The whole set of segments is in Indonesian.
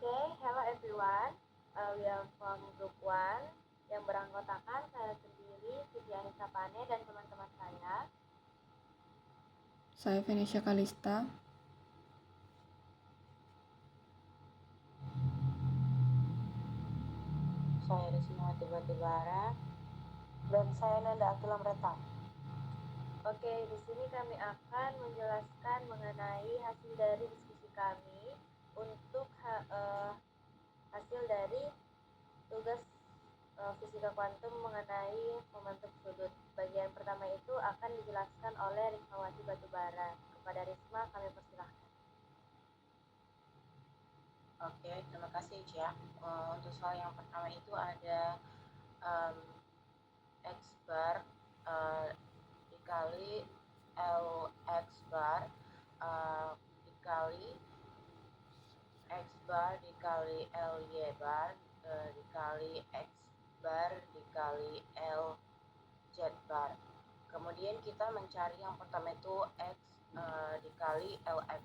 Okay, hello everyone. We are from Group One yang beranggotakan saya sendiri, Siti Anissa Pane, dan teman-teman saya. Saya Venesia Kalista. Saya Rismawati Batubara. Dan saya Nanda Atulam Retang. Oke, di sini kami akan menjelaskan mengenai hasil dari diskusi kami untuk hasil dari tugas fisika kuantum mengenai momentum sudut. Bagian pertama itu akan dijelaskan oleh Rismawati Batubara. Kepada Risma kami persilahkan. Oke, terima kasih Cia. Untuk soal yang pertama itu ada X bar dikali LX bar dikali X bar dikali LY bar dikali X bar dikali LZ bar. Kemudian kita mencari yang pertama itu X dikali LX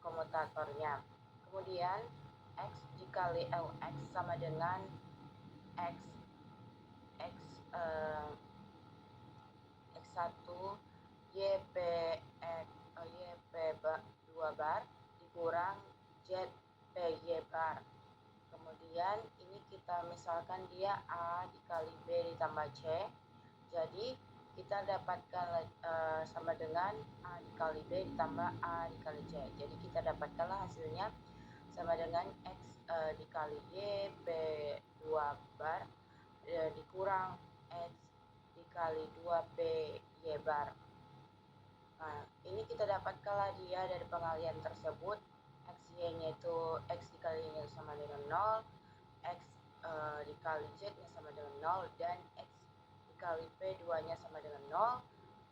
komutatornya. Kemudian X dikali LX sama dengan X X1 YP 2 bar dikurang ZPY bar. Kemudian ini kita misalkan dia A dikali B ditambah C. Jadi kita dapatkan sama dengan A dikali B ditambah A dikali C. Jadi kita dapatkanlah hasilnya sama dengan X dikali Y B 2 bar dikurang X dikali 2 B Y bar. Nah, ini kita dapatkanlah dia dari pengalian tersebut. X Y nya itu X dikali Y nya sama dengan 0, X dikali Z nya sama dengan 0, dan X dikali P 2 nya sama dengan 0,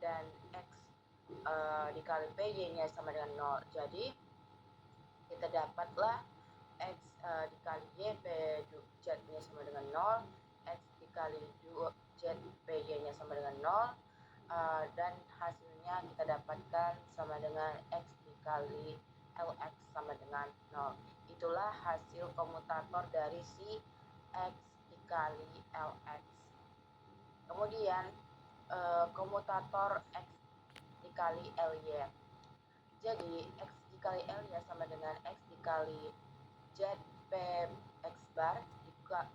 dan X dikali P Y nya sama dengan 0. Jadi kita dapatlah X dikali Y P Z nya sama dengan 0, X dikali 2 Z P Y nya sama dengan 0, dan hasilnya kita dapatkan sama dengan X dikali LX sama dengan 0. Itulah hasil komutator dari si X dikali LX. Kemudian komutator X dikali LY. Jadi X dikali LY sama dengan X dikali ZP X bar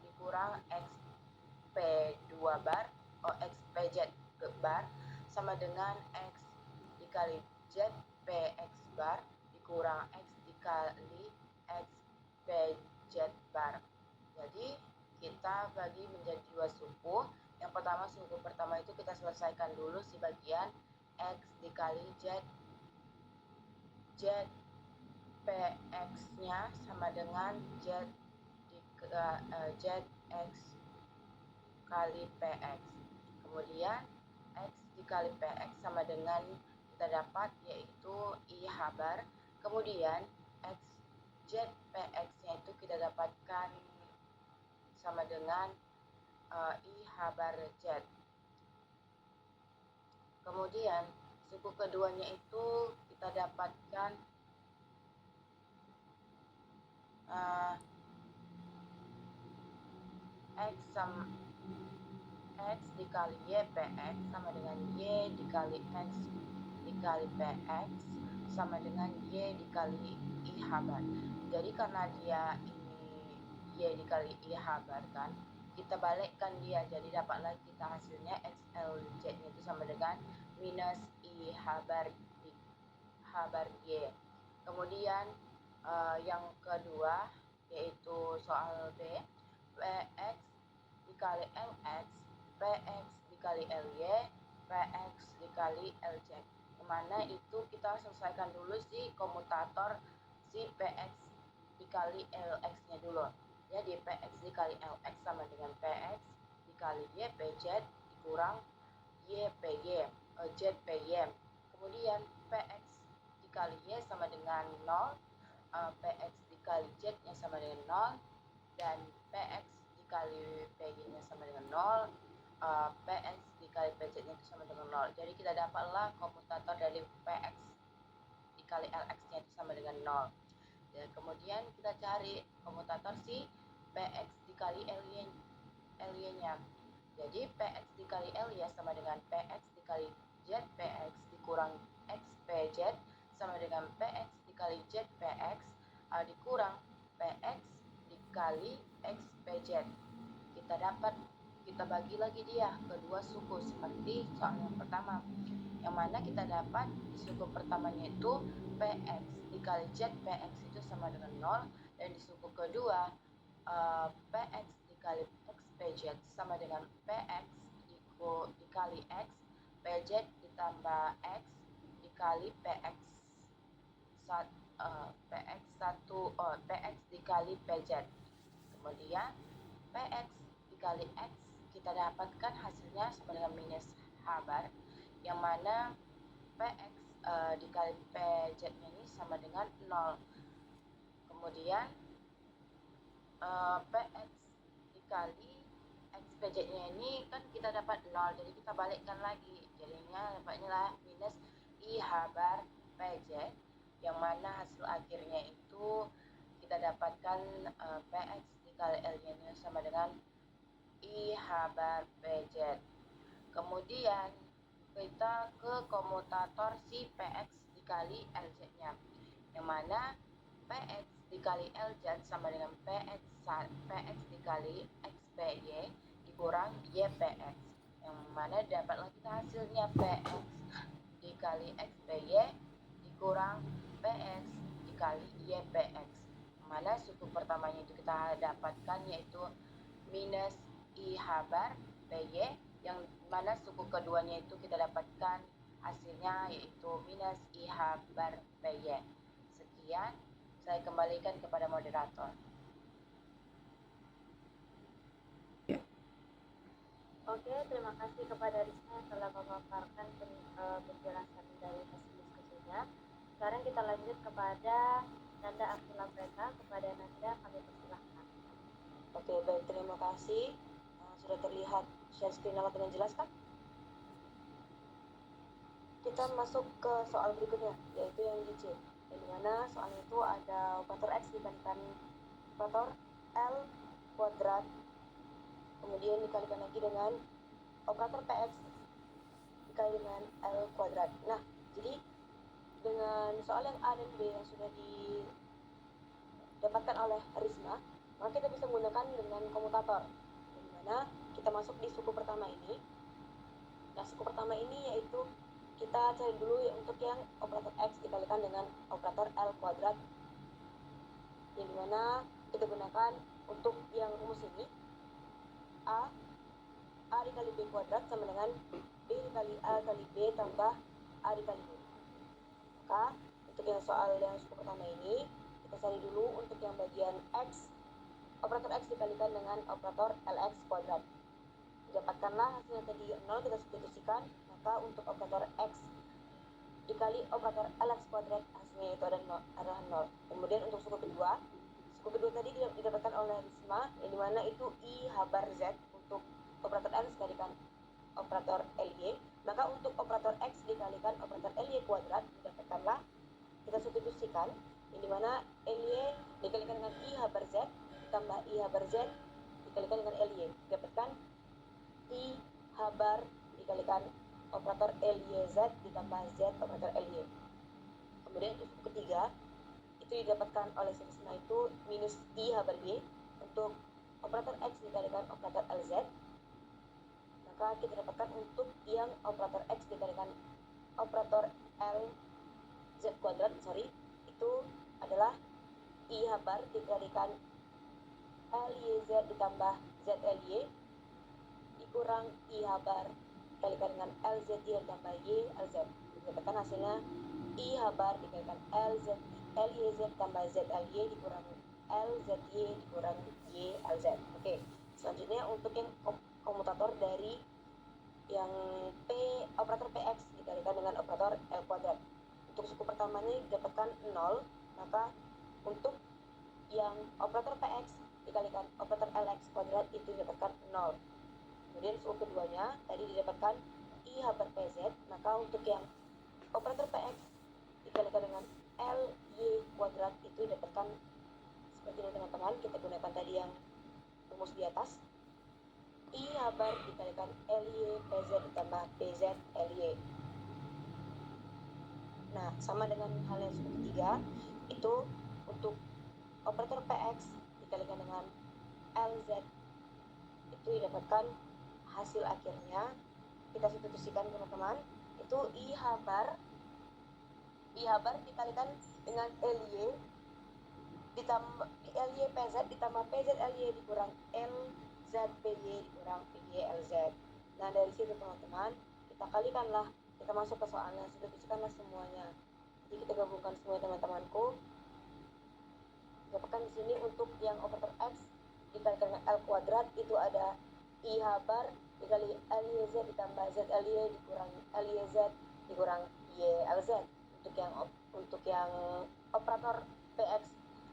dikurang X P2 bar X PZ bar sama dengan X dikali ZPX bar dikurang X dikali X PZ bar. Jadi kita bagi menjadi dua suku. Yang pertama, suku pertama itu kita selesaikan dulu si bagian X dikali ZPX nya sama dengan ZX kali PX. Kemudian X dikali PX sama dengan kita dapat yaitu I bar. Kemudian X ZPX nya itu kita dapatkan sama dengan I bar Z. Kemudian suku keduanya itu kita dapatkan X dikali YPX sama dengan Y dikali X dikali PX sama dengan Y dikali I bar. Jadi karena dia ini Y dikali I bar kan, kita balikkan dia, jadi dapatlah kita hasilnya XLZ nya itu sama dengan minus I bar Y. Kemudian yang kedua yaitu soal B, PX dikali LX, PX dikali LY, PX dikali LZ. Kemana itu kita selesaikan dulu si komutator si PX dikali LX nya dulu. Jadi PX dikali LX sama dengan PX dikali Y PZ dikurang Y PY Z PY. Kemudian PX dikali Y sama dengan 0, PX dikali Z nya sama dengan 0, dan PX dikali PY nya sama dengan 0, PX dikali PZ nya itu sama dengan 0. Jadi kita dapatlah komutator dari PX dikali LX nya itu sama dengan 0. Dan kemudian kita cari cari komutator si Px dikali Ly-nya. Jadi Px dikali Ly sama dengan Px dikali Zpx dikurang Xpz sama dengan Px dikali Zpx dikurang Px dikali Xpz. Kita bagi lagi dia kedua suku seperti soal yang pertama, yang mana kita dapat di suku pertamanya itu Px dikali Zpx itu sama dengan 0, dan di suku kedua Px dikali Xpz sama dengan Px dikali X, Pz ditambah X dikali Px Px dikali Pz. Kemudian Px dikali X kita dapatkan hasilnya sama dengan minus H bar, yang mana Px dikali Pz ini sama dengan 0. Kemudian Px dikali Xpz nya ini kan kita dapat 0, jadi kita balikkan lagi, jadinya dapatnya lah minus IH bar Pz, yang mana hasil akhirnya itu kita dapatkan Px dikali L nya sama dengan IH bar Pz. Kemudian kita ke komutator si Px dikali Lz nya, yang mana Px dikali Lz sama dengan Px dikali Xpy dikurang Ypx, yang mana dapatlah kita hasilnya Px dikali Xpy dikurang Px dikali Ypx, yang mana suku pertamanya itu kita dapatkan yaitu minus IH bar Py, yang mana suku keduanya itu kita dapatkan hasilnya yaitu minus IH bar Py. Sekian, saya kembalikan kepada moderator. Oke, terima kasih kepada Risma yang telah memaparkan penjelasan dari hasil diskusinya. Sekarang kita lanjut kepada Nanda Akila Preta. Kepada Nanda kami persilahkan. Oke, baik, terima kasih. Sudah terlihat share screen amat dengan jelas kan? Kita masuk ke soal berikutnya, yaitu yang di C, yang dimana soal itu ada operator X dikalikan operator L kuadrat, kemudian dikalikan lagi dengan operator Px dikali dengan L kuadrat. Nah, jadi dengan soal yang A dan B yang sudah didapatkan oleh Risma, maka kita bisa menggunakan dengan komutator, yang dimana kita masuk di suku pertama ini. Nah, suku pertama ini yaitu kita cari dulu untuk yang operator X dikalikan dengan operator L kuadrat, yang dimana kita gunakan untuk yang rumus ini A dikali B kuadrat sama dengan B dikali A kali B tambah A dikali B. Maka untuk yang soal yang suku pertama ini kita cari dulu untuk yang bagian X, operator X dikalikan dengan operator LX kuadrat. Dapatkanlah hasilnya tadi 0, kita substitusikan, maka untuk operator X dikali operator LX kuadrat hasilnya itu adalah 0. Kemudian untuk suku kedua tadi didapatkan oleh Risma, yang dimana itu IH bar Z untuk operator X dikalikan operator LY, maka untuk operator X dikalikan operator LY kuadrat didapatkanlah, kita substitusikan, yang dimana LY dikalikan dengan IH bar Z tambah IH bar Z dikalikan dengan LY, didapatkan IH bar dikalikan operator LYZ ditambah Z operator LY. Kemudian untuk suku ketiga itu didapatkan oleh Risma itu minus IH bar B untuk operator X dikalikan operator LZ, maka kita dapatkan untuk yang operator X dikalikan operator LZ kuadrat, itu adalah IH bar dikalikan LYZ ditambah ZLY dikurang IH bar dikalikan dengan LZY ditambah YLZ. Dapatkan hasilnya IH bar dikalikan LYZ tambah ZLY dikurang LZY dikurang YLZ. Oke, selanjutnya untuk yang komutator dari yang operator PX dikalikan dengan operator L kuadrat. Untuk suku pertamanya didapatkan 0, maka untuk yang operator PX dikalikan operator LX kuadrat itu didapatkan 0. Kemudian suku keduanya tadi didapatkan IH bar PZ, maka untuk yang operator PX dikalikan dengan LY kuadrat itu didapatkan seperti ini teman-teman, kita gunakan tadi yang rumus di atas. I habar dikalikan LY PZ ditambah PZ LY. Nah, sama dengan hal yang suku ketiga, itu untuk operator PX dikalikan dengan LZ, itu didapatkan hasil akhirnya. Kita substitusikan teman-teman, itu I habar dikalikan dengan LY ditambah LY PZ ditambah PZ LY dikurang LZ PY dikurang PY LZ. Nah, dari situ teman-teman, kita kalikanlah, kita masuk ke soalnya, substitusikanlah semuanya. Jadi kita gabungkan semua teman-temanku. Dapatkan di sini untuk yang operator X dikalikan dengan L kuadrat, itu ada I habar dikali LYZ ditambah ZLY dikurang LYZ dikurang YLZ. Untuk yang operator PX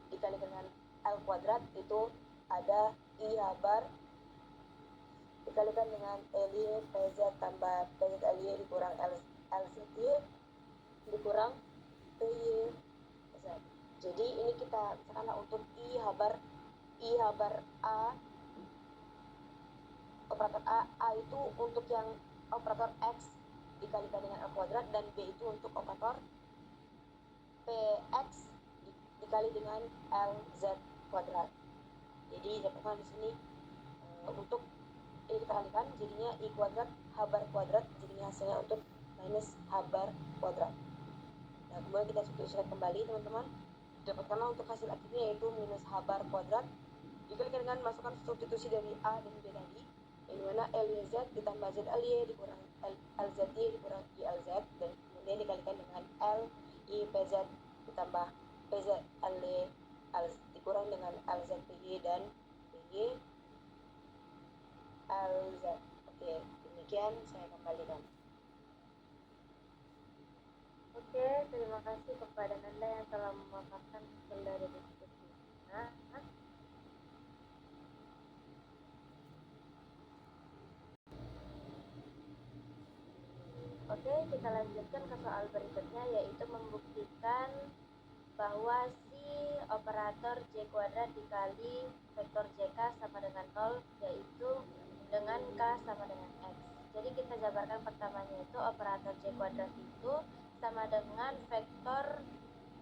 dikalikan dengan L kuadrat, itu ada I habar dikalikan dengan LY PZ tambah PZ LY dikurang LZY dikurang PY Z. Jadi ini kita misalkan untuk I habar A, operator A itu untuk yang operator X dikalikan dengan L kuadrat, dan B itu untuk operator PX dikali dengan LZ kuadrat. Jadi dapatkan di sini untuk ini kita kalikan, jadinya I kuadrat habar kuadrat, jadinya hasilnya untuk minus habar kuadrat. Nah, kemudian kita substitusikan kembali teman-teman, dapatkanlah untuk hasil akhirnya yaitu minus habar kuadrat dikalikan dengan masukkan substitusi dari A dan B tadi, yang mana LYZ ditambah ZLY dikurang LZY dikurang YLZ, dan kemudian dikalikan dengan LYPZ ditambah PZLY dikurang dengan LZPY dan PY LZ. Oke, demikian saya kembalikan. Oke, terima kasih kepada Anda yang telah memaparkan hasil dari diskusi. Oke, kita lanjutkan ke soal berikutnya, yaitu membuktikan bahwa si operator J kuadrat dikali vektor JK sama dengan 0, yaitu dengan K sama dengan X. Jadi kita jabarkan pertamanya itu operator J kuadrat itu sama dengan vektor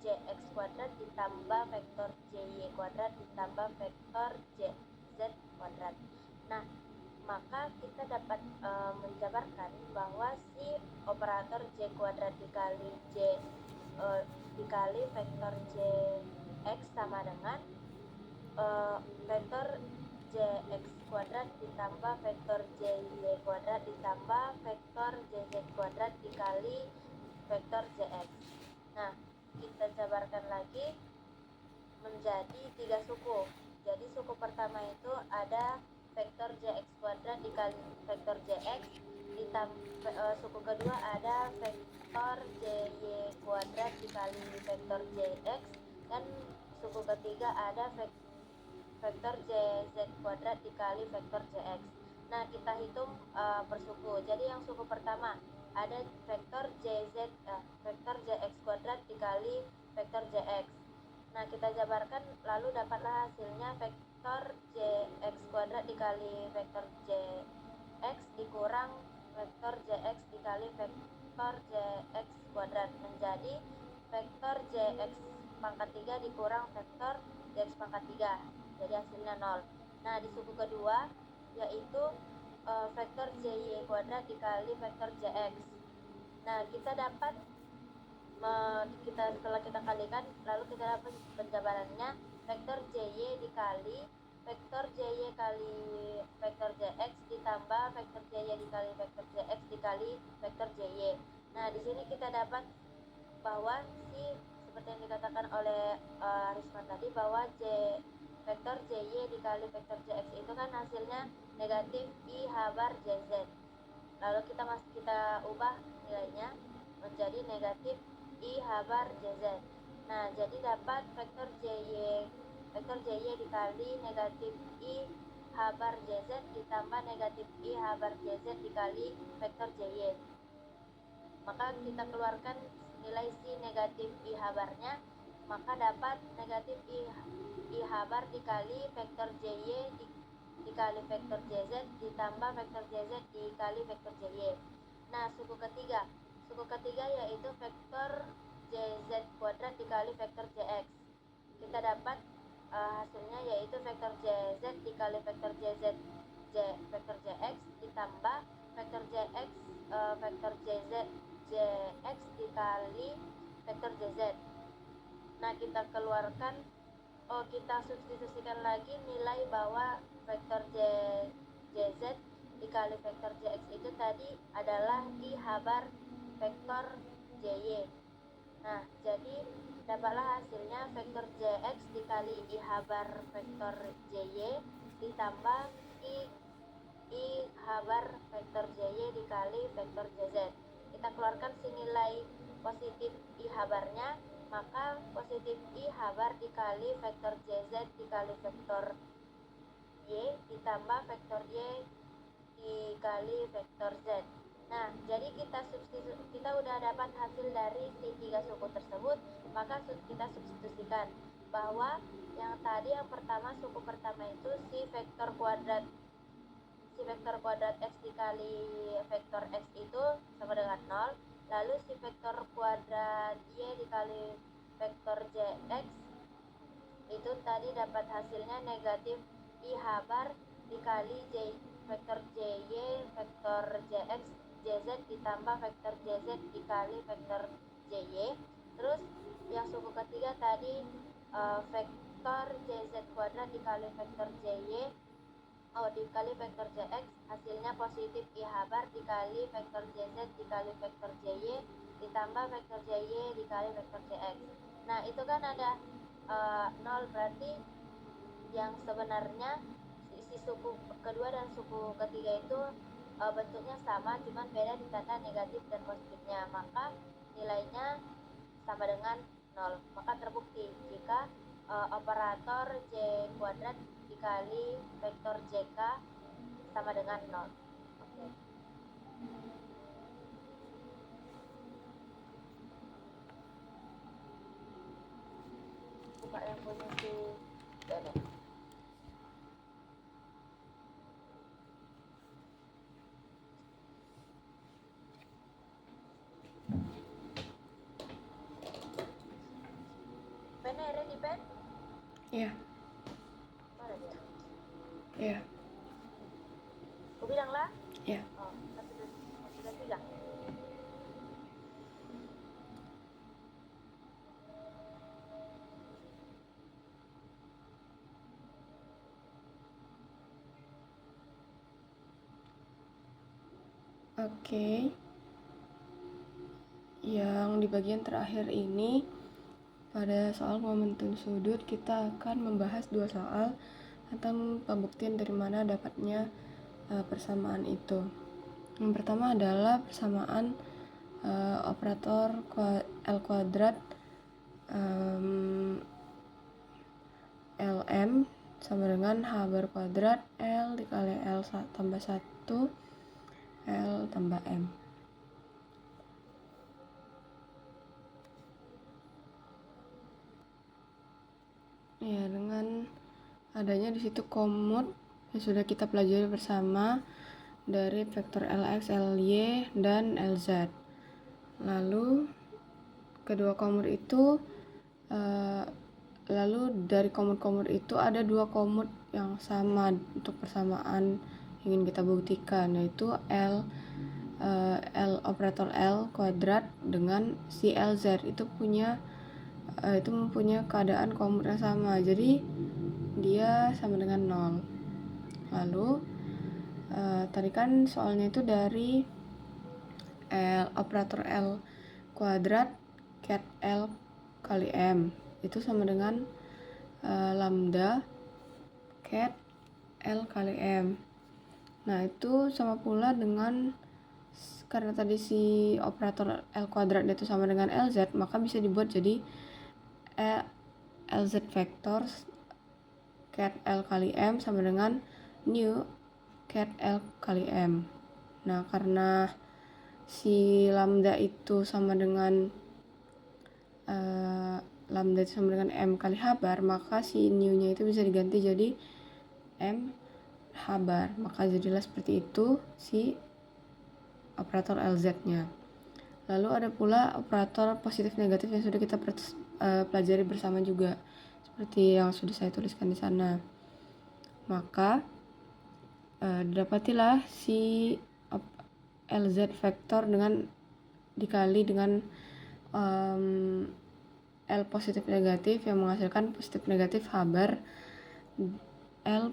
JX kuadrat ditambah vektor JY kuadrat ditambah vektor JZ kuadrat. Nah, maka kita dapat menjabarkan bahwa si operator J kuadrat dikali dikali vektor JX sama dengan vektor JX kuadrat ditambah vektor JY kuadrat ditambah vektor JZ kuadrat dikali vektor JX. Nah, kita jabarkan lagi menjadi 3 suku. Jadi suku pertama itu ada vektor JX kuadrat dikali vektor JX, suku kedua ada vektor JY kuadrat dikali vektor JX, dan suku ketiga ada vektor JZ kuadrat dikali vektor JX. Nah, kita hitung per suku. Jadi yang suku pertama ada vektor vektor JX kuadrat dikali vektor JX. Nah, kita jabarkan lalu dapatlah hasilnya vektor JX kuadrat dikali vektor JX dikurang vektor JX dikali vektor JX kuadrat menjadi vektor JX pangkat 3 dikurang vektor JX pangkat 3. Jadi hasilnya 0. Nah, di suku kedua yaitu vektor JY kuadrat dikali vektor JX. Nah, kita dapat setelah kita kalikan, lalu kita dapat penjabarannya vektor JY dikali vektor JY kali vektor JX ditambah vektor JY dikali vektor JX dikali vektor JY. Nah, di sini kita dapat bahwa seperti yang dikatakan oleh Risman tadi, bahwa vektor JY dikali vektor JX itu kan hasilnya negatif I habar JZ. Lalu kita ubah nilainya menjadi negatif I habar JZ. Nah, jadi dapat vektor JY dikali negatif I habar JZ ditambah negatif I habar JZ dikali vektor JY. Maka kita keluarkan nilai si negatif I habarnya, maka dapat negatif I I habar dikali vektor JY dikali vektor JZ ditambah vektor JZ dikali vektor JY. Nah, suku ketiga yaitu vektor JZ kuadrat dikali vektor JX. Kita dapat hasilnya yaitu vektor JZ dikali vektor vektor JX ditambah vektor JX vektor JX dikali vektor JZ. Nah, kita substitusikan lagi nilai bahwa vektor JZ dikali vektor JX itu tadi adalah I habar vektor JY. Nah, jadi dapatlah hasilnya vektor JX dikali I habar vektor JY ditambah I habar vektor JY dikali vektor JZ. Kita keluarkan si nilai positif I habarnya, maka positif I habar dikali vektor JZ dikali vektor Y ditambah vektor Y dikali vektor Z. Nah, jadi kita udah dapat hasil dari si 3 suku tersebut, maka kita substitusikan bahwa yang pertama suku pertama itu si vektor kuadrat X dikali vektor X itu sama dengan 0, lalu si vektor kuadrat Y dikali vektor JX itu tadi dapat hasilnya negatif I habar dikali vektor JY vektor JX JZ ditambah vektor JZ dikali vektor JY. Terus yang suku ketiga tadi vektor JZ kuadrat dikali vektor JY dikali vektor JX, hasilnya positif I habar dikali vektor JZ dikali vektor JY ditambah vektor JY dikali vektor JX. Nah, itu kan ada 0, berarti yang sebenarnya si suku kedua dan suku ketiga itu bentuknya sama, cuman beda di tanda negatif dan positifnya, maka nilainya sama dengan 0. Maka terbukti jika operator J kuadrat dikali vektor JK sama dengan 0. Oke. Buka yang punya si Dede. Pen ready, Pen? Iya. Mana dia? Iya. Aku bilang lah. Iya. Oh, sudah bilang. Oke. Yang di bagian terakhir ini, pada soal momentum sudut, kita akan membahas 2 soal tentang pembuktian dari mana dapatnya persamaan itu. Yang pertama adalah persamaan operator L kuadrat LM sama dengan H bar kuadrat L dikali L tambah 1 L tambah M. Ya, dengan adanya di situ komut yang sudah kita pelajari bersama dari vektor Lx, Ly, dan Lz. Lalu kedua komut itu lalu dari komut-komut itu ada 2 komut yang sama untuk persamaan ingin kita buktikan, yaitu L operator L kuadrat dengan si Lz itu mempunyai keadaan komut yang sama, jadi dia sama dengan 0. Lalu tadi kan soalnya itu dari operator L kuadrat ket L kali M itu sama dengan lambda ket L kali M. Nah, itu sama pula dengan, karena tadi si operator L kuadrat itu sama dengan Lz, maka bisa dibuat jadi Lz vektor ket L kali M sama dengan nu ket L kali M. Nah, karena si lambda itu sama dengan lambda itu sama dengan M kali H bar, maka si nu-nya itu bisa diganti jadi M H bar. Maka jadilah seperti itu si operator LZ-nya. Lalu ada pula operator positif negatif yang sudah kita pelajari bersama juga, seperti yang sudah saya tuliskan di sana. Maka didapatilah si LZ vektor dengan dikali dengan L positif negatif yang menghasilkan positif negatif H bar L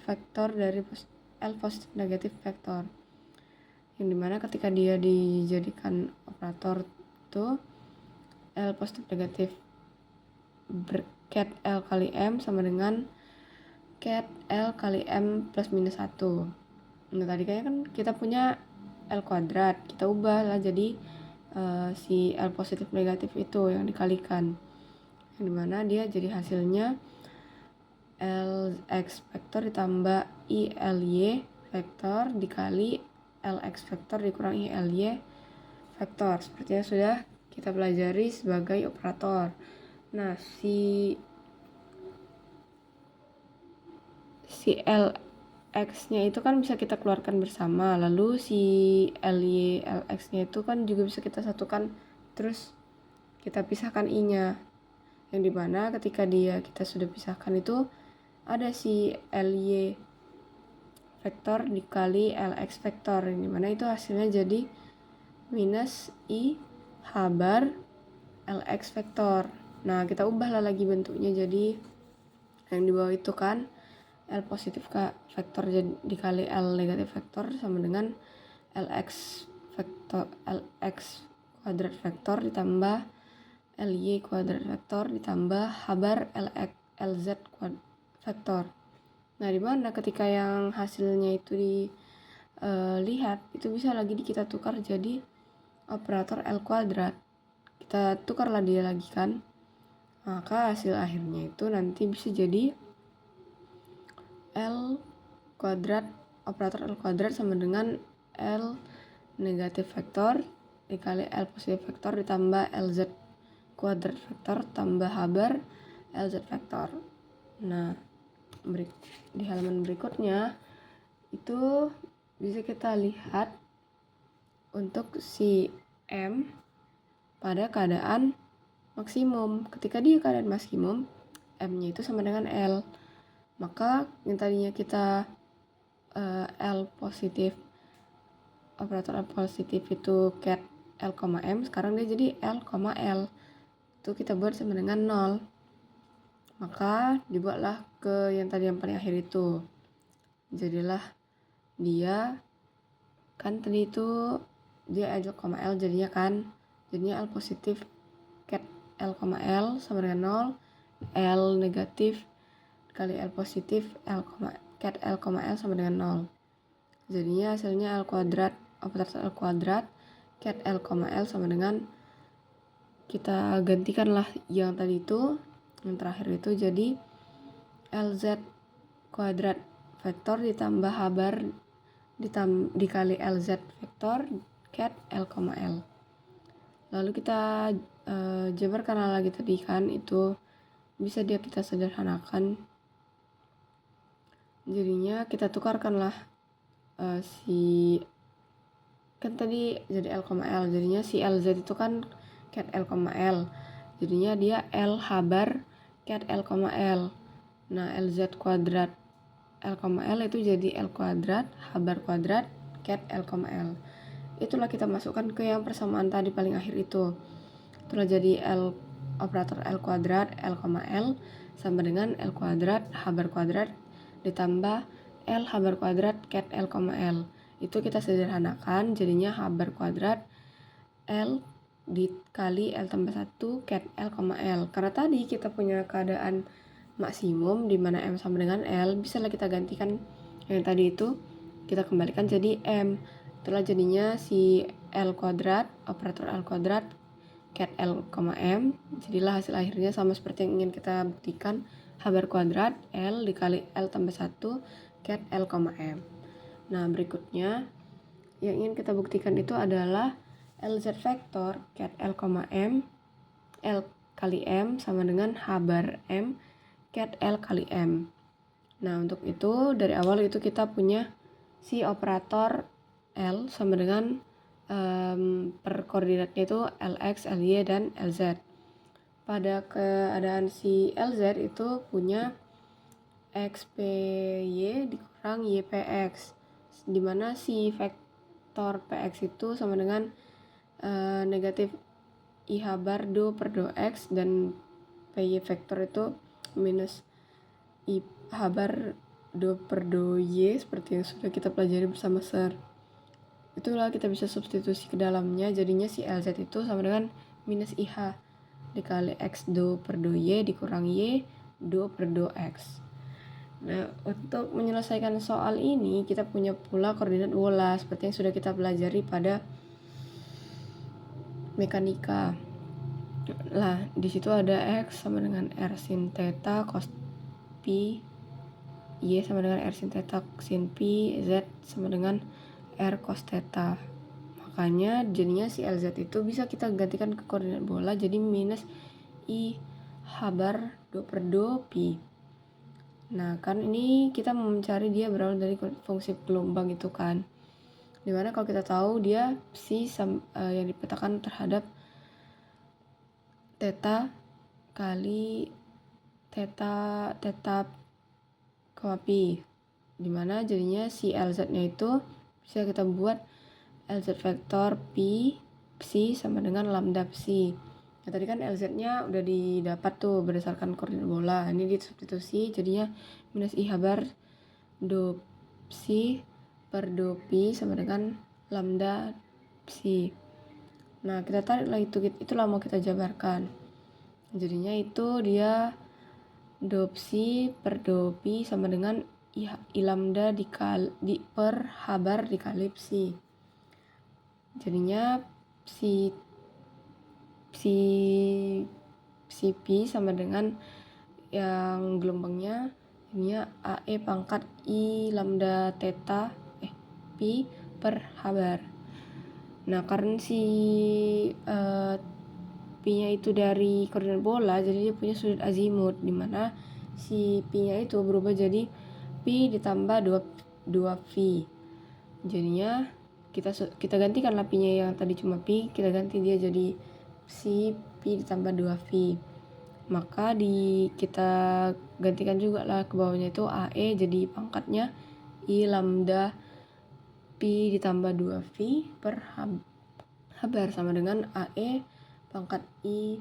vektor dari L positif negatif vektor, yang dimana ketika dia dijadikan operator itu L positif negatif cat L kali M sama dengan cat L kali M plus minus 1. Nah tadi kayaknya kan kita punya L kuadrat, kita ubah lah jadi si L positif negatif itu yang dikalikan, yang dimana dia jadi hasilnya Lx vektor ditambah ILY vektor dikali Lx vektor dikurangi ILY vektor, seperti yang sudah kita pelajari sebagai operator. Nah si Lx-nya itu kan bisa kita keluarkan bersama, lalu si Ly Lx-nya itu kan juga bisa kita satukan, terus kita pisahkan I-nya, yang dimana ketika kita sudah pisahkan itu ada si Ly vektor dikali Lx vektor, yang dimana itu hasilnya jadi minus I H bar Lx vektor. Nah kita ubahlah lagi bentuknya, jadi yang di bawah itu kan L positif vektor dikali L negatif vektor sama dengan Lx kuadrat vektor ditambah Ly kuadrat vektor ditambah H bar Lz vektor. Nah dimana ketika yang hasilnya itu dilihat itu bisa lagi kita tukar jadi operator L kuadrat, kita tukarlah dia lagi kan, maka hasil akhirnya itu nanti bisa jadi L kuadrat, operator L kuadrat sama dengan L negatif vektor dikali L positif vektor ditambah Lz kuadrat vektor tambah H bar Lz vektor. Nah di halaman berikutnya itu bisa kita lihat untuk si M pada keadaan maksimum. Ketika dia keadaan maksimum, M-nya itu sama dengan L. Maka yang tadinya kita L positif, operator L positif itu cat L, M, sekarang dia jadi L, L. Itu kita buat sama dengan 0. Maka dibuatlah ke yang tadi yang paling akhir itu. Jadilah dia kan tadi itu dia L, L jadinya L positif cat L, L sama dengan 0, L negatif kali L positif cat L, L sama dengan 0. Jadinya hasilnya L kuadrat, operator L kuadrat cat L, L sama dengan, kita gantikanlah yang tadi itu, yang terakhir itu jadi Lz kuadrat vektor ditambah H bar dikali Lz vektor cat L, L. Lalu kita jabarkan lagi tadi kan, itu bisa kita sederhanakan. Jadinya kita tukarkanlah si kan tadi jadi L, L, jadinya si Lz itu kan cat L, L, jadinya dia L H bar cat L, L. Nah Lz kuadrat L, L itu jadi L kuadrat H bar kuadrat cat L, L. Itulah kita masukkan ke yang persamaan tadi paling akhir itu. Itulah jadi L, operator L kuadrat L, L sama dengan L kuadrat H bar kuadrat ditambah L H bar kuadrat cat L, L. Itu kita sederhanakan jadinya H bar kuadrat L dikali L tambah 1 cat L, L. Karena tadi kita punya keadaan maksimum di mana M sama dengan L, bisalah kita gantikan yang tadi itu, kita kembalikan jadi M. Itulah jadinya si L kuadrat, operator L kuadrat cat L, M. Jadilah hasil akhirnya sama seperti yang ingin kita buktikan, H bar kuadrat L dikali L tambah 1 cat L, M. Nah berikutnya yang ingin kita buktikan itu adalah Lz vektor cat L, M L kali M sama dengan H bar M cat L kali M. Nah, untuk itu dari awal itu kita punya si operator L sama dengan per koordinatnya itu Lx, Ly, dan Lz. Pada keadaan si Lz itu punya xpy dikurang ypx, dimana si vektor px itu sama dengan negatif IH bar do per do x, dan PY vektor itu minus IH bar do per do y seperti yang sudah kita pelajari bersama Sir. Itulah kita bisa substitusi ke dalamnya, jadinya si LZ itu sama dengan minus IH dikali X do per do Y dikurang Y do per do X. Nah, untuk menyelesaikan soal ini kita punya pula koordinat bola seperti yang sudah kita pelajari pada mekanika. Lah, di situ ada X sama dengan R sin theta cos pi, Y sama dengan R sin theta sin pi, Z sama dengan R cos theta. Makanya jadinya si LZ itu bisa kita gantikan ke koordinat bola jadi minus I H bar do per do pi. Nah, kan ini kita mau mencari dia berawal dari fungsi gelombang itu kan. Dimana kalau kita tahu dia psi yang dipetakan terhadap theta kali theta pi. Dimana jadinya si LZ-nya itu bisa kita buat LZ vektor pi psi sama dengan lambda psi. Nah, tadi kan LZ-nya udah didapat tuh berdasarkan koordinat bola. Ini disubstitusi jadinya minus IH bar do psi per do pi sama dengan lambda psi. Nah, kita tariklah itulah mau kita jabarkan. Jadinya itu dia do psi per do pi sama dengan I lambda per H bar dikali psi. Jadinya psi pi sama dengan yang gelombangnya ini AE pangkat I lambda theta pi per H bar. Nah, karena si pi-nya itu dari koordinat bola, jadi dia punya sudut azimut, dimana si pi-nya itu berubah jadi pi ditambah 2 v. Jadinya kita gantikan pi-nya yang tadi cuma pi, kita ganti dia jadi psi pi ditambah 2v. Maka kita gantikan juga lah ke bawahnya itu AE jadi pangkatnya I lambda pi ditambah 2v per H bar sama dengan AE pangkat I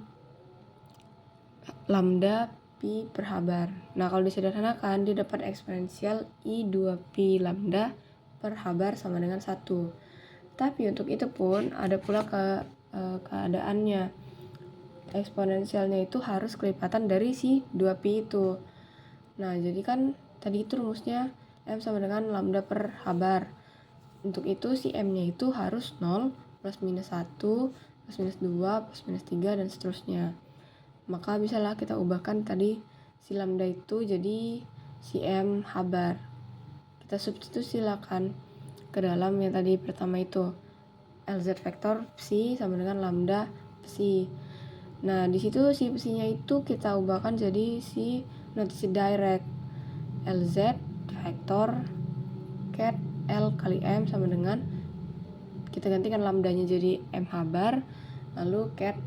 lambda pi per H bar. Nah, kalau disederhanakan dia dapat eksponensial I 2pi lambda per H bar sama dengan 1. Tapi untuk itu pun ada pula keadaannya. Eksponensialnya itu harus kelipatan dari si 2pi itu. Nah, jadi kan tadi itu rumusnya M sama dengan lambda per H bar. Untuk itu si M-nya itu harus 0, plus minus 1, plus minus 2, plus minus 3, dan seterusnya. Maka bisalah kita ubahkan tadi si lambda itu jadi si M H bar. Kita substitusi silakan ke dalam yang tadi pertama itu. LZ vektor psi sama dengan lambda psi. Nah, di situ si psi-nya itu kita ubahkan jadi si notasi direct. LZ vektor cat L kali M sama dengan kita gantikan lambdanya jadi MH bar, lalu cat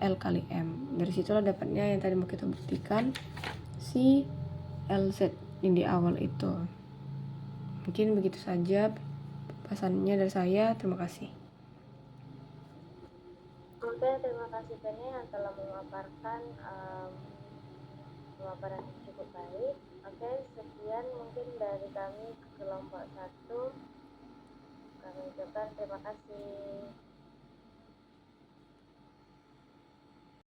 L kali M. Dari situlah dapatnya yang tadi mau kita buktikan si LZ yang di awal itu. Mungkin begitu saja pesannya dari saya. Terima kasih. Oke, terima kasih Penny yang telah memaparkan pemaparan yang cukup baik. Oke, sekian mungkin dari kami kelompok 1. Kami ucapkan terima kasih.